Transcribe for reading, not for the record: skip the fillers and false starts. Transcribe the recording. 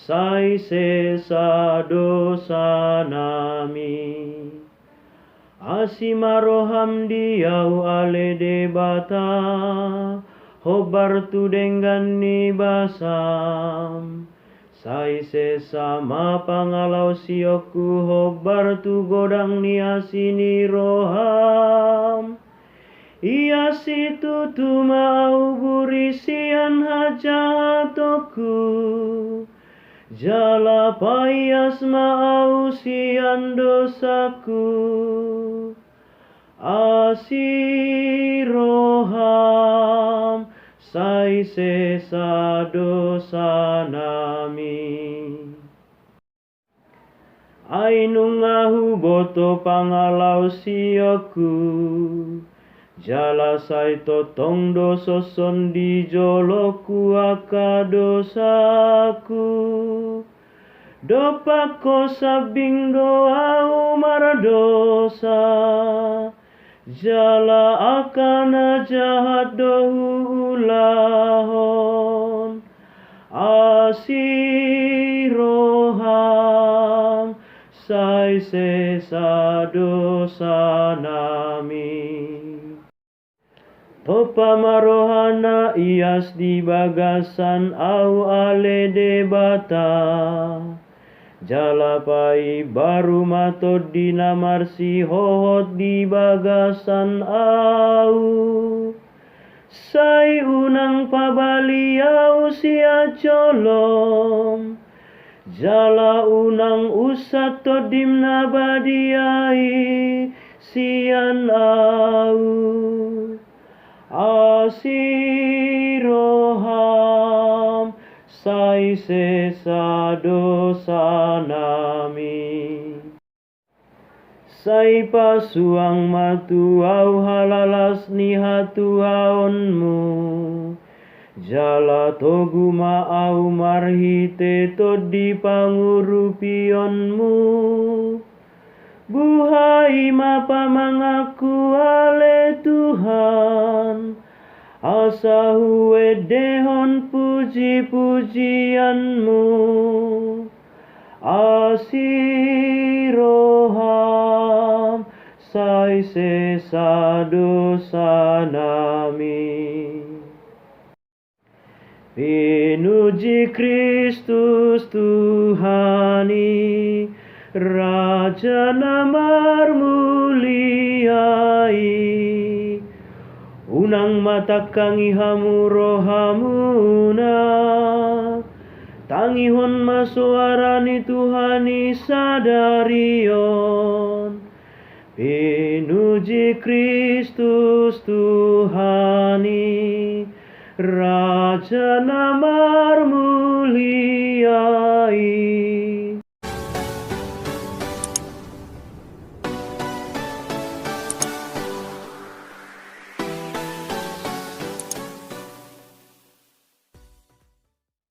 sai sesa dosa nami. Asimaroham diau ale debata, hobar tu dengan ni basam. Sai sesama pangalau sioku hobar tu godang ni asini roham. Ia situ tu mau burisian hajatoku. Jala payas mau sian dosaku. Asiroham sai sesa dosa nami. Ainungahu boto pangalau sioku. Jala sai totong doso sondi joloku aka dosaku. Dopako sabing doa umar dosa. Jala akana jahat dohu ulahon. Asiroham sai sesa dosa nami. Pepamarohana ias di bagasan au ale debata. Jalapai baru mato dinamarsi hohot di bagasan au. Sai unang pabaliau sia colom. Jala unang usat to dimna badiai sian au. Asiroham sai sesa dosa nami. Sai pasuang matu au halalas ni hatu haonmu. Jala toguma au marhite to di pangurupionmu. Buhai mapa mangaku ale Tuhan. Asa huwe dehon puji-pujianmu. Asiroham sai sesa dosa nami. Pinuji Kristus Tuhani, Raja namar muliai. Unang matakangi hamu rohamuna. Tangihon masuarani Tuhani sadarion. Pinuji Kristus Tuhani, Raja namar muliai.